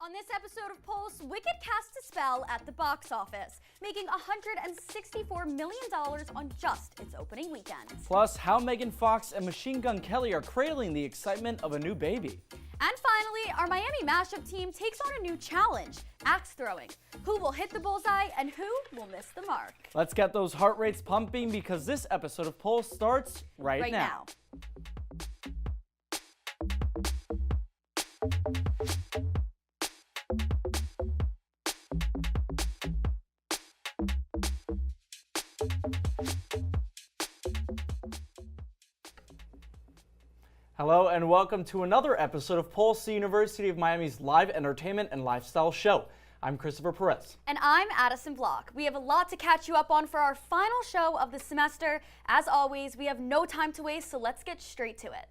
On this episode of Pulse, Wicked cast a spell at the box office, making $164 million on just its opening weekend. Plus, how Megan Fox and Machine Gun Kelly are cradling the excitement of a new baby. And finally, our Miami mashup team takes on a new challenge, axe throwing. Who will hit the bullseye and who will miss the mark? Let's get those heart rates pumping because this episode of Pulse starts right now. Hello and welcome to another episode of Pulse, the University of Miami's live entertainment and lifestyle show. I'm Christopher Perez. And I'm Addison Block. We have a lot to catch you up on for our final show of the semester. As always, we have no time to waste, so let's get straight to it.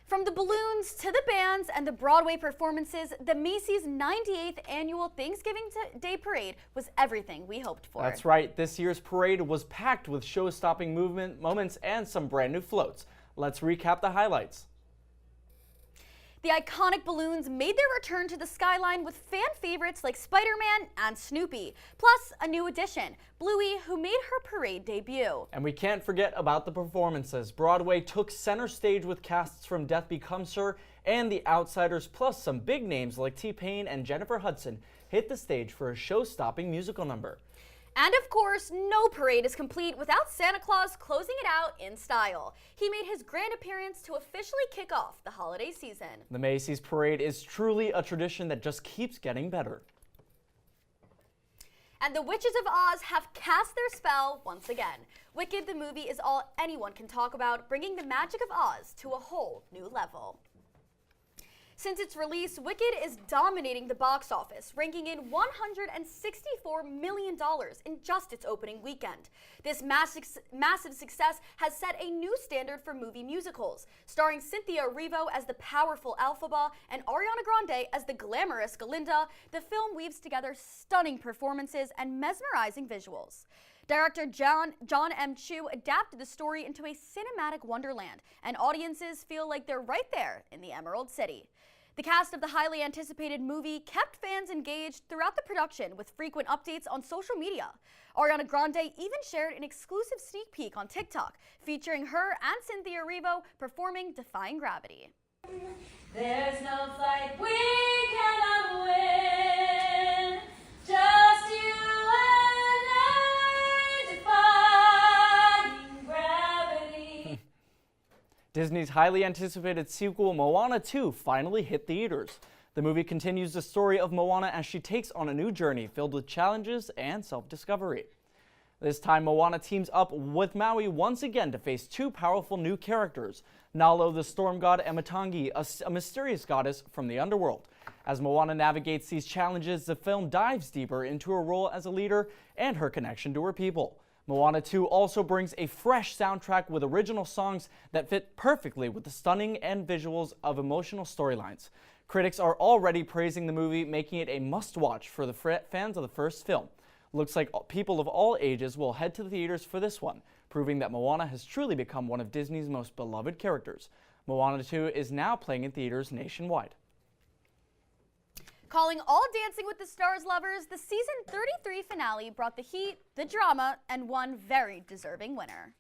From the balloons to the bands and the Broadway performances, the Macy's 98th annual Thanksgiving Day Parade was everything we hoped for. That's right. This year's parade was packed with show-stopping moments and some brand new floats. Let's recap the highlights. The iconic balloons made their return to the skyline with fan favorites like Spider-Man and Snoopy, plus a new addition, Bluey, who made her parade debut. And we can't forget about the performances. Broadway took center stage with casts from Death Becomes Her and The Outsiders, plus some big names like T-Pain and Jennifer Hudson hit the stage for a show-stopping musical number. And of course, no parade is complete without Santa Claus closing it out in style. He made his grand appearance to officially kick off the holiday season. The Macy's parade is truly a tradition that just keeps getting better. And the Witches of Oz have cast their spell once again. Wicked the movie is all anyone can talk about, bringing the magic of Oz to a whole new level. Since its release, Wicked is dominating the box office, ranking in $164 million in just its opening weekend. This massive success has set a new standard for movie musicals. Starring Cynthia Erivo as the powerful Elphaba and Ariana Grande as the glamorous Galinda, the film weaves together stunning performances and mesmerizing visuals. Director John M. Chu adapted the story into a cinematic wonderland, and audiences feel like they're right there in the Emerald City. The cast of the highly anticipated movie kept fans engaged throughout the production with frequent updates on social media. Ariana Grande even shared an exclusive sneak peek on TikTok, featuring her and Cynthia Erivo performing Defying Gravity. There's no fight we cannot win, just you and I defying gravity. Disney's highly anticipated sequel, Moana 2, finally hit theaters. The movie continues the story of Moana as she takes on a new journey filled with challenges and self-discovery. This time, Moana teams up with Maui once again to face two powerful new characters, Nalo the storm god and Matangi, a mysterious goddess from the underworld. As Moana navigates these challenges, the film dives deeper into her role as a leader and her connection to her people. Moana 2 also brings a fresh soundtrack with original songs that fit perfectly with the stunning and visuals of emotional storylines. Critics are already praising the movie, making it a must-watch for the fans of the first film. Looks like people of all ages will head to the theaters for this one, proving that Moana has truly become one of Disney's most beloved characters. Moana 2 is now playing in theaters nationwide. Calling all Dancing with the Stars lovers, the season 33 finale brought the heat, the drama, and one very deserving winner.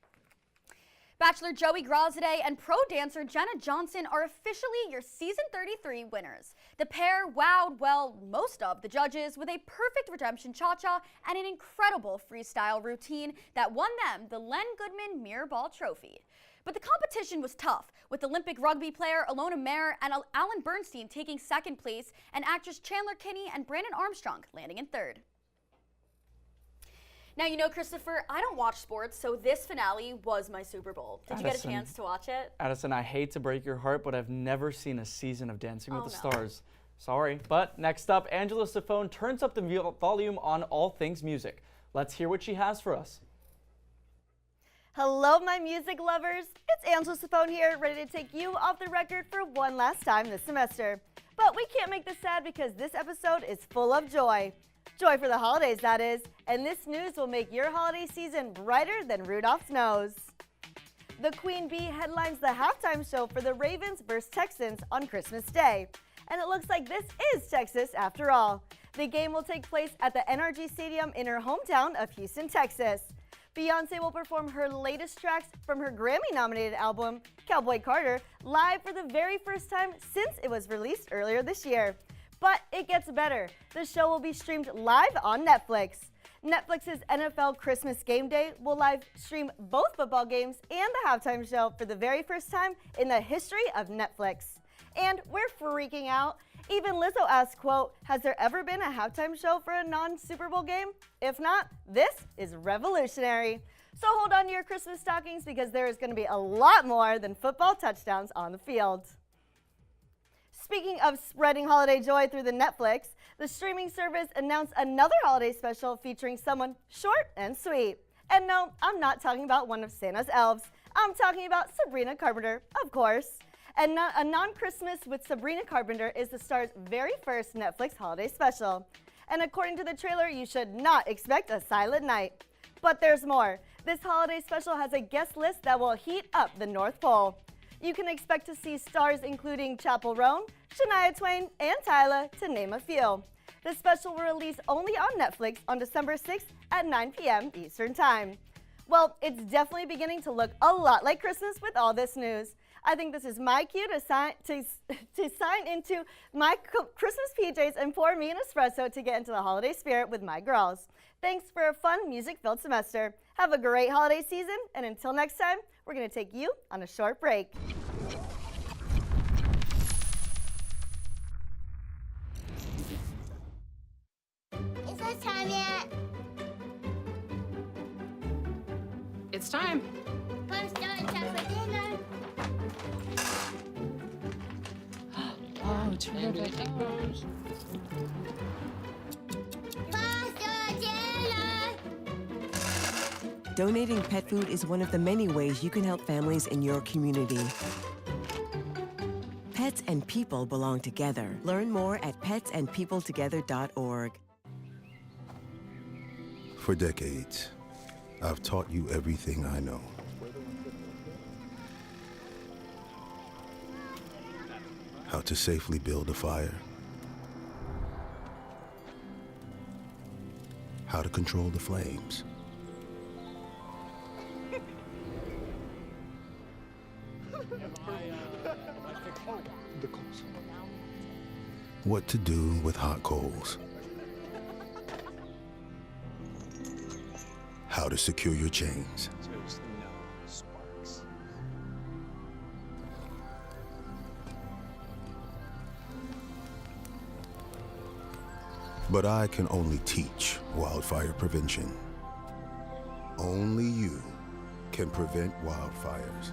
Bachelor Joey Grosade and pro dancer Jenna Johnson are officially your season 33 winners. The pair wowed, well, most of the judges with a perfect redemption cha-cha and an incredible freestyle routine that won them the Len Goodman Mirror Ball Trophy. But the competition was tough, with Olympic rugby player Alona Mayer and Alan Bernstein taking second place, and actress Chandler Kinney and Brandon Armstrong landing in third. Now, you know, Christopher, I don't watch sports, so this finale was my Super Bowl. Did you get a chance to watch it? Addison, I hate to break your heart, but I've never seen a season of Dancing with the Stars. Sorry. But next up, Angela Safone turns up the volume on all things music. Let's hear what she has for us. Hello, my music lovers. It's Angela Safone here, ready to take you off the record for one last time this semester. But we can't make this sad because this episode is full of joy. Joy for the holidays, that is. And this news will make your holiday season brighter than Rudolph's nose. The Queen Bee headlines the halftime show for the Ravens vs. Texans on Christmas Day. and it looks like this is Texas after all. The game will take place at the NRG Stadium in her hometown of Houston, Texas. Beyoncé will perform her latest tracks from her Grammy-nominated album, Cowboy Carter, live for the very first time since it was released earlier this year. But it gets better. The show will be streamed live on Netflix. Netflix's NFL Christmas Game Day will live stream both football games and the halftime show for the very first time in the history of Netflix. And we're freaking out. Even Lizzo asked, quote, "Has there ever been a halftime show for a non-Super Bowl game? If not, this is revolutionary." So hold on to your Christmas stockings because there is going to be a lot more than football touchdowns on the field. Speaking of spreading holiday joy through the Netflix, the streaming service announced another holiday special featuring someone short and sweet. And no, I'm not talking about one of Santa's elves. I'm talking about Sabrina Carpenter, of course. And A Non-Christmas with Sabrina Carpenter is the star's very first Netflix holiday special. And according to the trailer, you should not expect a silent night. But there's more. This holiday special has a guest list that will heat up the North Pole. You can expect to see stars including Chappell Roan, Shania Twain, and Tyla, to name a few. The special will release only on Netflix on December 6th at 9 p.m. Eastern Time. Well, it's definitely beginning to look a lot like Christmas with all this news. I think this is my cue to sign into my Christmas PJs and pour me an espresso to get into the holiday spirit with my girls. Thanks for a fun, music-filled semester. Have a great holiday season, and until next time, we're going to take you on a short break. Is it time yet? It's time. Mom's doing time for dinner. Oh, terrific. Pasta dinner. Donating pet food is one of the many ways you can help families in your community. Pets and people belong together. Learn more at petsandpeopletogether.org. For decades, I've taught you everything I know. How to safely build a fire. How to control the flames. What to do with hot coals. How to secure your chains. But I can only teach wildfire prevention. Only you can prevent wildfires.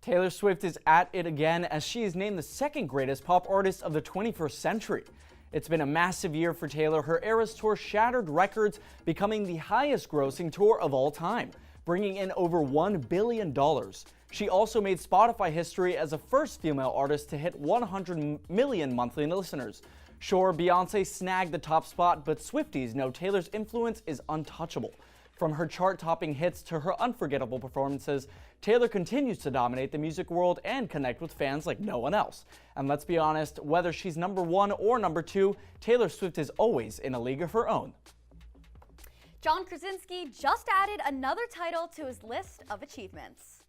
Taylor Swift is at it again as she is named the second greatest pop artist of the 21st century. It's been a massive year for Taylor. Her Eras Tour shattered records, becoming the highest grossing tour of all time, bringing in over $1 billion. She also made Spotify history as the first female artist to hit 100 million monthly listeners. Sure, Beyoncé snagged the top spot, but Swifties know Taylor's influence is untouchable. From her chart-topping hits to her unforgettable performances, Taylor continues to dominate the music world and connect with fans like no one else. And let's be honest, whether she's number one or number two, Taylor Swift is always in a league of her own. John Krasinski just added another title to his list of achievements.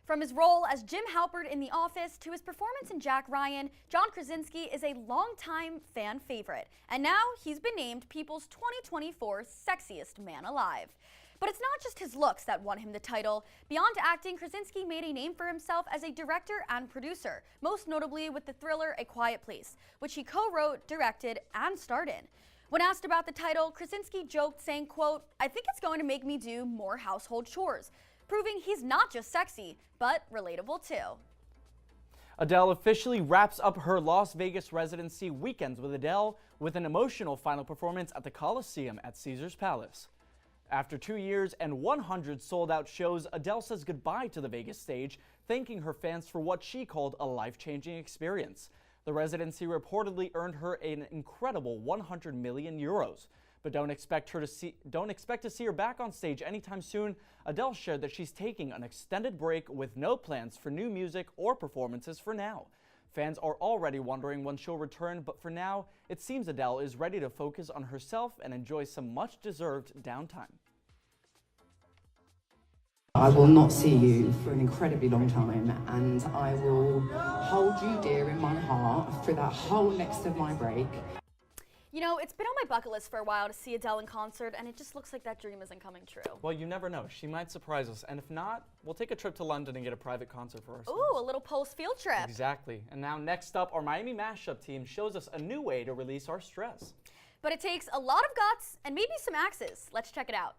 From his role as Jim Halpert in The Office to his performance in Jack Ryan, John Krasinski is a longtime fan favorite, and now he's been named People's 2024 Sexiest Man Alive. But it's not just his looks that won him the title. Beyond acting, Krasinski made a name for himself as a director and producer, most notably with the thriller A Quiet Place, which he co-wrote, directed, and starred in. When asked about the title, Krasinski joked, saying, quote, "I think it's going to make me do more household chores," proving he's not just sexy, but relatable too. Adele officially wraps up her Las Vegas residency Weekends with Adele with an emotional final performance at the Coliseum at Caesars Palace. After 2 years and 100 sold-out shows, Adele says goodbye to the Vegas stage, thanking her fans for what she called a life-changing experience. The residency reportedly earned her an incredible 100 million euros. But don't expect to see her back on stage anytime soon. Adele shared that she's taking an extended break with no plans for new music or performances for now. Fans are already wondering when she'll return, but for now, it seems Adele is ready to focus on herself and enjoy some much-deserved downtime. I will not see you for an incredibly long time, and I will hold you dear in my heart for that whole next of my break. You know, it's been on my bucket list for a while to see Adele in concert, and it just looks like that dream isn't coming true. Well, you never know. She might surprise us, and if not, we'll take a trip to London and get a private concert for ourselves. Ooh, a little post-field trip. Exactly. And now next up, our Miami Mashup team shows us a new way to release our stress. But it takes a lot of guts and maybe some axes. Let's check it out.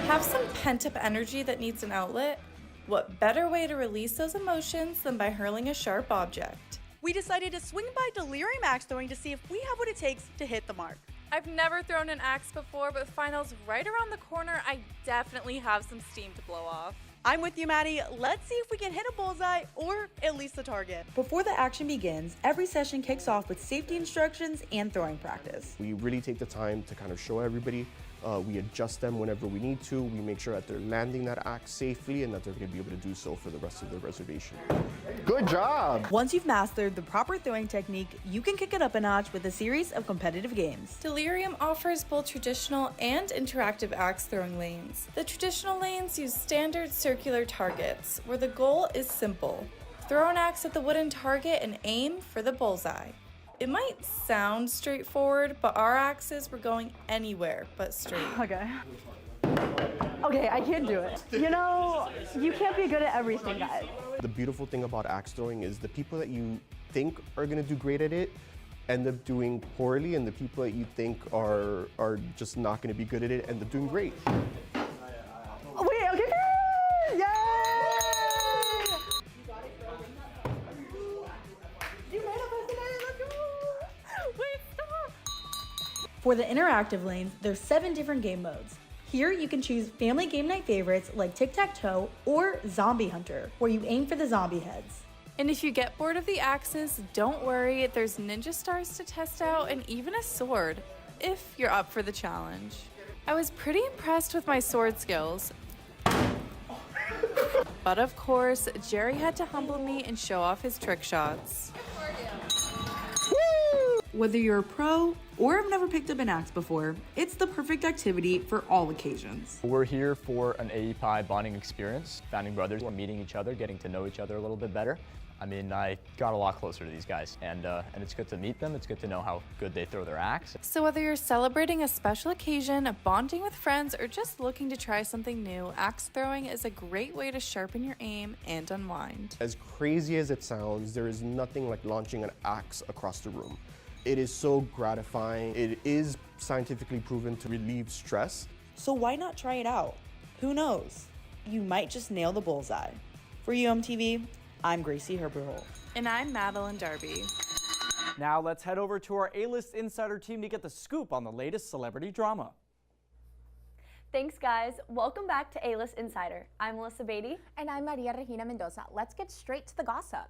Have some pent-up energy that needs an outlet? What better way to release those emotions than by hurling a sharp object? We decided to swing by Delirium Axe Throwing to see if we have what it takes to hit the mark. I've never thrown an axe before, but finals right around the corner, I definitely have some steam to blow off. I'm with you, Maddie. Let's see if we can hit a bullseye or at least the target. Before the action begins, every session kicks off with safety instructions and throwing practice. We really take the time to kind of show everybody. We adjust them whenever we need to. We make sure that they're landing that axe safely and that they're going to be able to do so for the rest of the reservation. Good job! Once you've mastered the proper throwing technique, you can kick it up a notch with a series of competitive games. Delirium offers both traditional and interactive axe throwing lanes. The traditional lanes use standard circular targets, where the goal is simple. Throw an axe at the wooden target and aim for the bullseye. It might sound straightforward, but our axes were going anywhere but straight. Okay, I can't do it. You know, you can't be good at everything, guys. The beautiful thing about axe throwing is the people that you think are going to do great at it end up doing poorly, and the people that you think are just not going to be good at it end up doing great. Wait, okay. Yay! For the interactive lanes, there's 7 different game modes. Here you can choose family game night favorites like tic-tac-toe or zombie hunter, where you aim for the zombie heads. And if you get bored of the axes, don't worry, there's ninja stars to test out and even a sword, if you're up for the challenge. I was pretty impressed with my sword skills. But of course, Jerry had to humble me and show off his trick shots. Whether you're a pro or have never picked up an axe before, it's the perfect activity for all occasions. We're here for an AEPI bonding experience. Founding brothers, we're meeting each other, getting to know each other a little bit better. I mean, I got a lot closer to these guys, and it's good to meet them. It's good to know how good they throw their axe. So whether you're celebrating a special occasion, bonding with friends, or just looking to try something new, axe throwing is a great way to sharpen your aim and unwind. As crazy as it sounds, there is nothing like launching an axe across the room. It is so gratifying. It is scientifically proven to relieve stress. So why not try it out? Who knows? You might just nail the bullseye. For UMTV, I'm Gracie Herberholt. And I'm Madeline Darby. Now let's head over to our A-List Insider team to get the scoop on the latest celebrity drama. Thanks, guys. Welcome back to A-List Insider. I'm Melissa Beatty. And I'm Maria Regina Mendoza. Let's get straight to the gossip.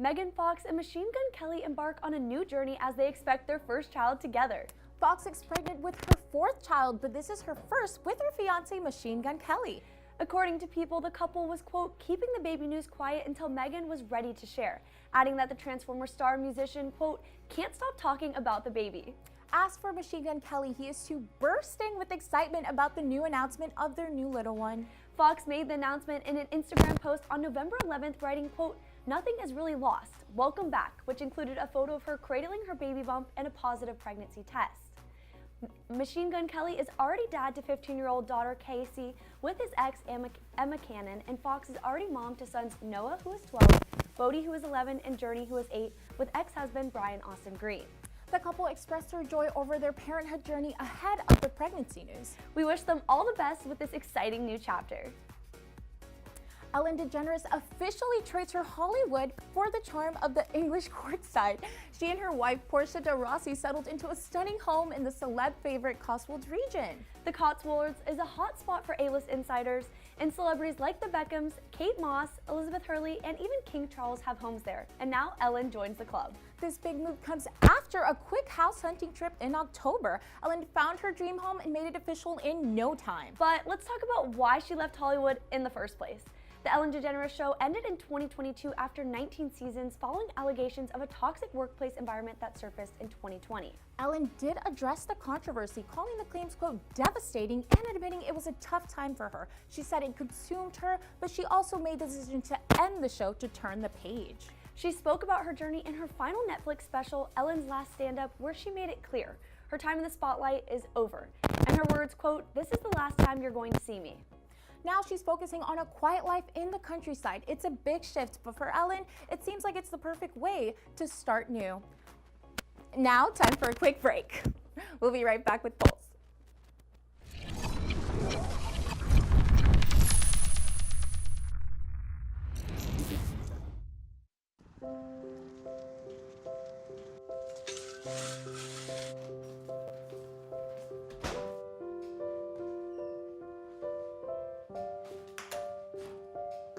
Megan Fox and Machine Gun Kelly embark on a new journey as they expect their first child together. Fox is pregnant with her 4th child, but this is her first with her fiancé Machine Gun Kelly. According to People, the couple was, quote, keeping the baby news quiet until Megan was ready to share, adding that the Transformer star and musician, quote, can't stop talking about the baby. As for Machine Gun Kelly, he is too bursting with excitement about the new announcement of their new little one. Fox made the announcement in an Instagram post on November 11th, writing, quote, nothing is really lost. Welcome back, which included a photo of her cradling her baby bump and a positive pregnancy test. Machine Gun Kelly is already dad to 15-year-old daughter Casey with his ex Emma Cannon, and Fox is already mom to sons Noah, who is 12, Bodie, who is 11, and Journey, who is 8, with ex-husband Brian Austin Green. The couple expressed their joy over their parenthood journey ahead of the pregnancy news. We wish them all the best with this exciting new chapter. Ellen DeGeneres officially trades her Hollywood for the charm of the English courtside. She and her wife, Portia de Rossi, settled into a stunning home in the celeb favorite Cotswolds region. The Cotswolds is a hot spot for A-list insiders, and celebrities like the Beckhams, Kate Moss, Elizabeth Hurley, and even King Charles have homes there. And now Ellen joins the club. This big move comes after a quick house hunting trip in October. Ellen found her dream home and made it official in no time. But let's talk about why she left Hollywood in the first place. The Ellen DeGeneres Show ended in 2022 after 19 seasons following allegations of a toxic workplace environment that surfaced in 2020. Ellen did address the controversy, calling the claims, quote, devastating and admitting it was a tough time for her. She said it consumed her, but she also made the decision to end the show to turn the page. She spoke about her journey in her final Netflix special, Ellen's Last Stand-Up, where she made it clear her time in the spotlight is over. And her words, quote, "This is the last time you're going to see me." Now she's focusing on a quiet life in the countryside. It's a big shift, but for Ellen, it seems like it's the perfect way to start new. Now, time for a quick break. We'll be right back with Pulse.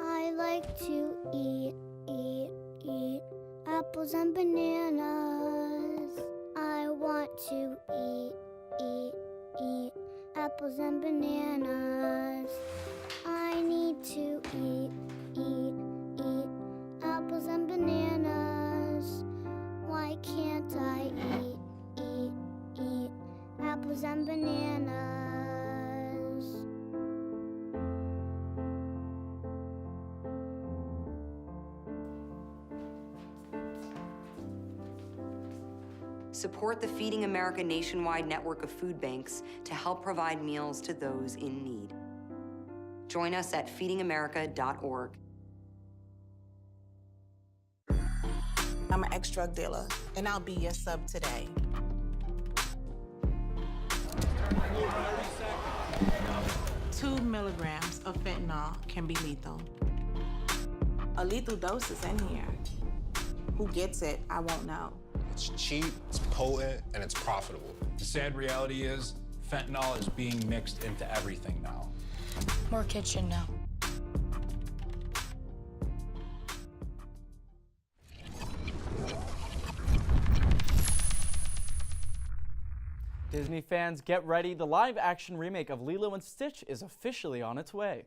I like to eat apples and bananas. I want to eat apples and bananas. I need to eat apples and bananas. Why can't I eat apples and bananas? Support the Feeding America nationwide network of food banks to help provide meals to those in need. Join us at feedingamerica.org. I'm an ex-drug dealer, and I'll be your sub today. Two milligrams of fentanyl can be lethal. A lethal dose is in here. Who gets it, I won't know. It's cheap, it's potent, and it's profitable. The sad reality is, fentanyl is being mixed into everything now. More kids should know. Disney fans, get ready. The live-action remake of Lilo and Stitch is officially on its way.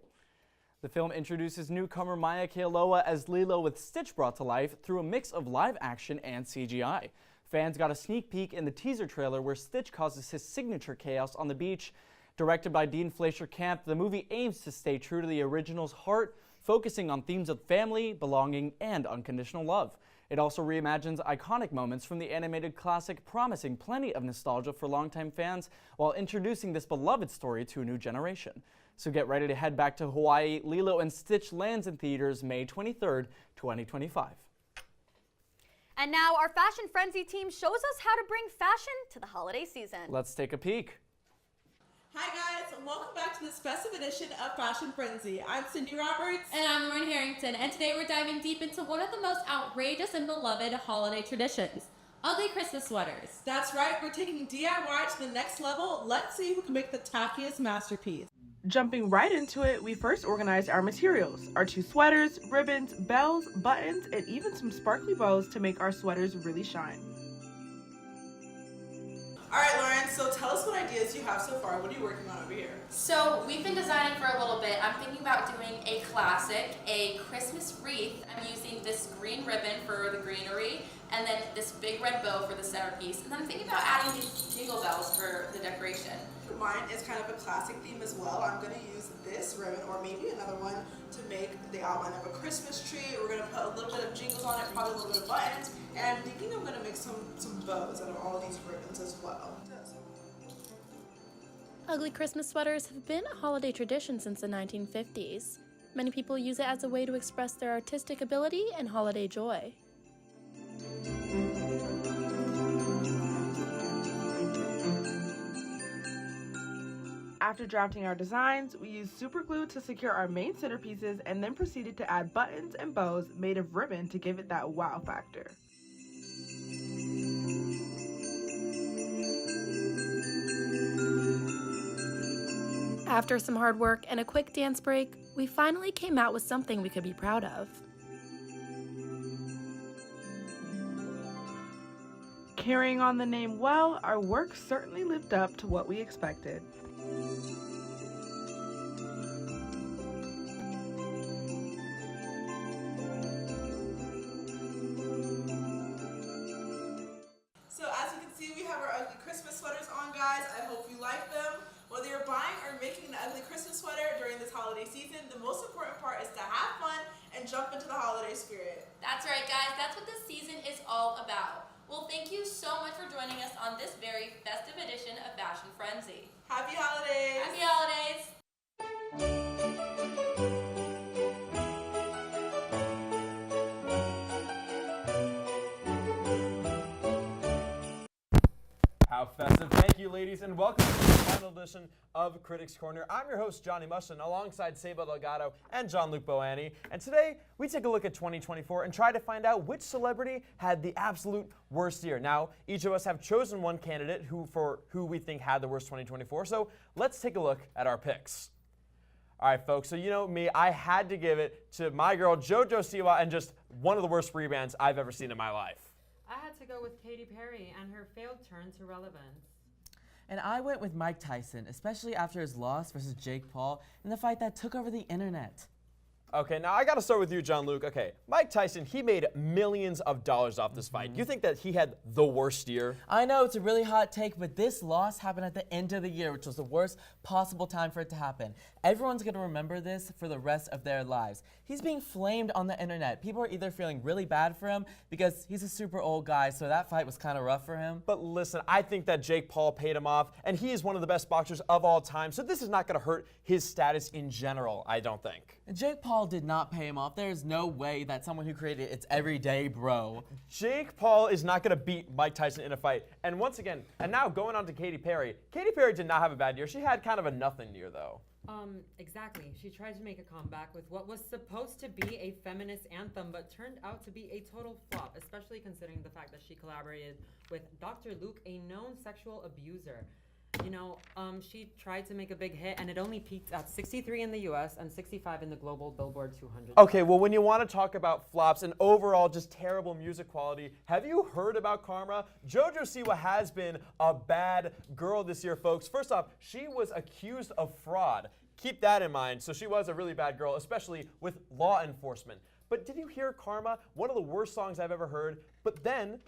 The film introduces newcomer Maya Kealoha as Lilo with Stitch brought to life through a mix of live action and CGI. Fans got a sneak peek in the teaser trailer where Stitch causes his signature chaos on the beach. Directed by Dean Fleischer Camp, the movie aims to stay true to the original's heart, focusing on themes of family, belonging, and unconditional love. It also reimagines iconic moments from the animated classic, promising plenty of nostalgia for longtime fans while introducing this beloved story to a new generation. So get ready to head back to Hawaii. Lilo and Stitch lands in theaters May 23rd, 2025. And now our Fashion Frenzy team shows us how to bring fashion to the holiday season. Let's take a peek. Hi guys, welcome back to this festive edition of Fashion Frenzy. I'm Cindy Roberts. And I'm Lauren Harrington, and today we're diving deep into one of the most outrageous and beloved holiday traditions, ugly Christmas sweaters. That's right, we're taking DIY to the next level. Let's see who can make the tackiest masterpiece. Jumping right into it, we first organized our materials, our 2 sweaters, ribbons, bells, buttons, and even some sparkly bows to make our sweaters really shine. All right, Lauren, so tell us what ideas you have so far. What are you working on over here? So we've been designing for a little bit. I'm thinking about doing a classic, a Christmas wreath. I'm using this green ribbon for the greenery, and then this big red bow for the centerpiece. And I'm thinking about adding these jingle bells for the decoration. Mine is kind of a classic theme as well. I'm going to use this ribbon or maybe another one to make the outline of a Christmas tree. We're going to put a little bit of jingles on it, probably a little bit of buttons, and I'm thinking I'm going to make some bows out of all of these ribbons as well. Ugly Christmas sweaters have been a holiday tradition since the 1950s. Many people use it as a way to express their artistic ability and holiday joy. After drafting our designs, we used super glue to secure our main centerpieces and then proceeded to add buttons and bows made of ribbon to give it that wow factor. After some hard work and a quick dance break, we finally came out with something we could be proud of. Carrying on the name well, our work certainly lived up to what we expected. So as you can see, we have our ugly Christmas sweaters on, guys. I hope you like them. Whether you're buying or making an ugly Christmas sweater during this holiday season, the most important part is to have fun and jump into the holiday spirit. That's right, guys. That's what this season is all about. Well, thank you so much for joining us on this very festive edition of Fashion Frenzy. Happy holidays! Happy holidays! How festive. Thank you, ladies, and welcome to the final edition of Critics Corner. I'm your host, Johnny Mushin, alongside Saba Delgado and Jean-Luc Boani. And today, we take a look at 2024 and try to find out which celebrity had the absolute worst year. Now, each of us have chosen one candidate who we think had the worst 2024, so let's take a look at our picks. All right, folks, so you know me, I had to give it to my girl, JoJo Siwa, and just one of the worst rebands I've ever seen in my life. I had to go with Katy Perry and her failed turn to relevance. And I went with Mike Tyson, especially after his loss versus Jake Paul in the fight that took over the internet. Okay, now I gotta start with you, Jean-Luc. Okay, Mike Tyson, he made millions of dollars off this fight. You think that he had the worst year? I know it's a really hot take, but this loss happened at the end of the year, which was the worst possible time for it to happen. Everyone's gonna remember this for the rest of their lives. He's being flamed on the internet. People are either feeling really bad for him because he's a super old guy, so that fight was kind of rough for him. But listen, I think that Jake Paul paid him off, and he is one of the best boxers of all time, so this is not gonna hurt his status in general, I don't think. Jake Paul did not pay him off. There's no way that someone who created It's Everyday Bro. Jake Paul is not gonna beat Mike Tyson in a fight. And once again, and now going on to Katy Perry. Katy Perry did not have a bad year. She had kind of a nothing year though. Exactly. She tried to make a comeback with what was supposed to be a feminist anthem, but turned out to be a total flop, especially considering the fact that she collaborated with Dr. Luke, a known sexual abuser. You know, she tried to make a big hit, and it only peaked at 63 in the US and 65 in the global Billboard 200. Okay, well, when you want to talk about flops and overall just terrible music quality, have you heard about Karma? JoJo Siwa has been a bad girl this year, folks. First off, she was accused of fraud. Keep that in mind. So she was a really bad girl, especially with law enforcement. But did you hear Karma? One of the worst songs I've ever heard. But then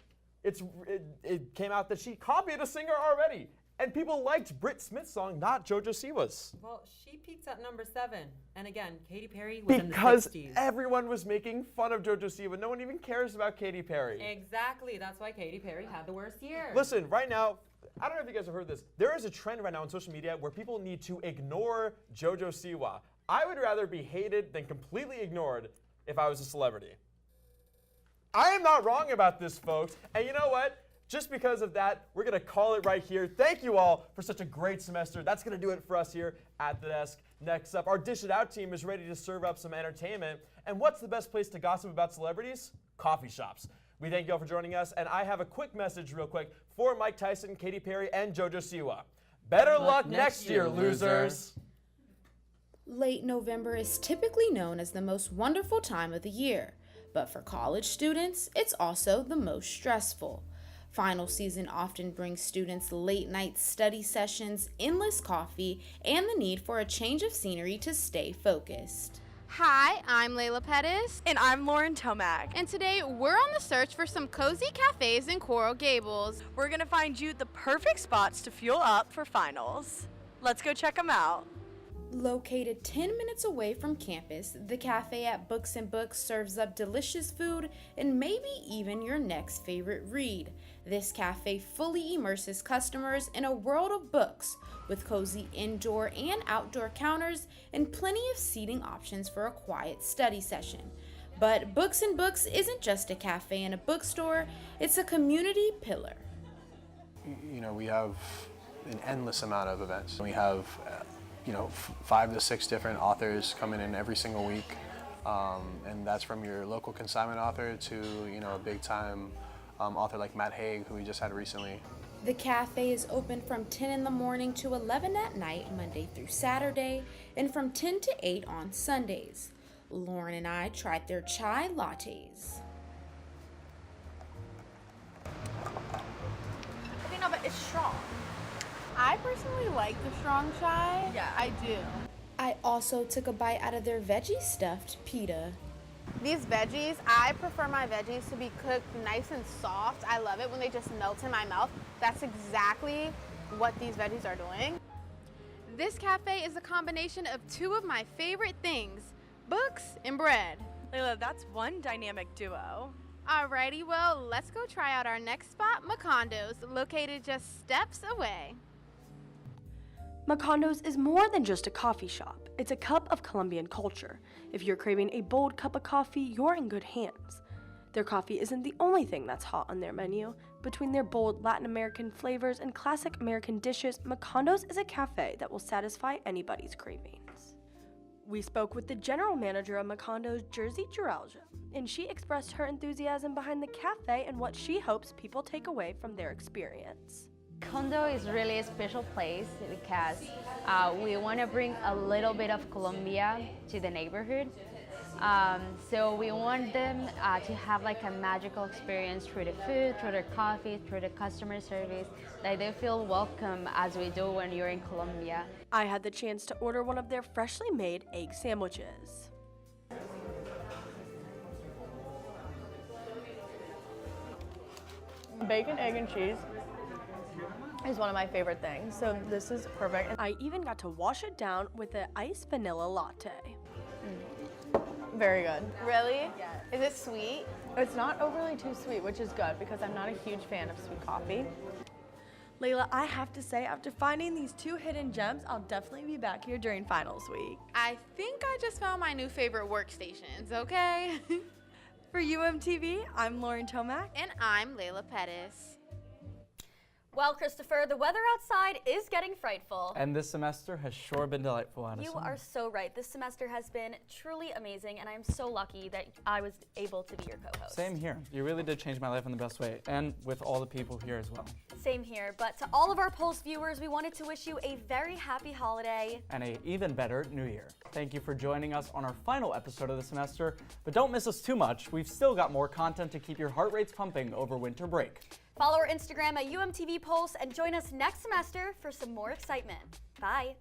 it came out that she copied a singer already. And people liked Britt Smith's song, not JoJo Siwa's. Well, she peaked at number 7. And again, Katy Perry was in the 60s. Because everyone was making fun of JoJo Siwa. No one even cares about Katy Perry. Exactly. That's why Katy Perry had the worst year. Listen, right now, I don't know if you guys have heard this. There is a trend right now on social media where people need to ignore JoJo Siwa. I would rather be hated than completely ignored if I was a celebrity. I am not wrong about this, folks. And you know what? Just because of that, we're going to call it right here. Thank you all for such a great semester. That's going to do it for us here at the desk. Next up, our Dish It Out team is ready to serve up some entertainment. And what's the best place to gossip about celebrities? Coffee shops. We thank you all for joining us. And I have a quick message real quick for Mike Tyson, Katy Perry, and JoJo Siwa. Better luck next year, losers. Late November is typically known as the most wonderful time of the year. But for college students, it's also the most stressful. Final season often brings students late-night study sessions, endless coffee, and the need for a change of scenery to stay focused. Hi, I'm Layla Pettis. And I'm Lauren Tomac. And today we're on the search for some cozy cafes in Coral Gables. We're going to find you the perfect spots to fuel up for finals. Let's go check them out. Located 10 minutes away from campus, the cafe at Books and Books serves up delicious food and maybe even your next favorite read. This cafe fully immerses customers in a world of books with cozy indoor and outdoor counters and plenty of seating options for a quiet study session. But Books and Books isn't just a cafe and a bookstore, it's a community pillar. You know, we have an endless amount of events. We have, 5 to 6 different authors coming in every single week, and that's from your local consignment author to a big-time author like Matt Haig, who we just had recently. The cafe is open from 10 in the morning to 11 at night, Monday through Saturday, and from 10 to 8 on Sundays. Lauren and I tried their chai lattes. Okay, no, but it's strong. I personally like the strong chai. Yeah, I do. I also took a bite out of their veggie stuffed pita. These veggies, I prefer my veggies to be cooked nice and soft. I love it when they just melt in my mouth. That's exactly what these veggies are doing. This cafe is a combination of two of my favorite things, books and bread. Layla, that's one dynamic duo. Alrighty, well, let's go try out our next spot, Macondo's, located just steps away. Macondo's is more than just a coffee shop. It's a cup of Colombian culture. If you're craving a bold cup of coffee, you're in good hands. Their coffee isn't the only thing that's hot on their menu. Between their bold Latin American flavors and classic American dishes, Macondo's is a cafe that will satisfy anybody's cravings. We spoke with the general manager of Macondo's, Jersey Giralja, and she expressed her enthusiasm behind the cafe and what she hopes people take away from their experience. Condo is really a special place because we want to bring a little bit of Colombia to the neighborhood. So we want them to have like a magical experience through the food, through their coffee, through the customer service, that they feel welcome as we do when you're in Colombia. I had the chance to order one of their freshly made egg sandwiches. Bacon, egg, and cheese is one of my favorite things, so this is perfect. I even got to wash it down with an iced vanilla latte. Very good. Really? Yes. Is it sweet? It's not overly too sweet, which is good because I'm not a huge fan of sweet coffee. Layla, I have to say, after finding these 2 hidden gems, I'll definitely be back here during finals week. I think I just found my new favorite workstations, okay? For UMTV, I'm Lauren Tomac. And I'm Layla Pettis. Well, Christopher, the weather outside is getting frightful. And this semester has sure been delightful, Addison. You are so right. This semester has been truly amazing, and I'm so lucky that I was able to be your co-host. Same here. You really did change my life in the best way, and with all the people here as well. Same here, but to all of our Pulse viewers, we wanted to wish you a very happy holiday. And an even better new year. Thank you for joining us on our final episode of the semester, but don't miss us too much. We've still got more content to keep your heart rates pumping over winter break. Follow our Instagram at UMTV Pulse and join us next semester for some more excitement. Bye.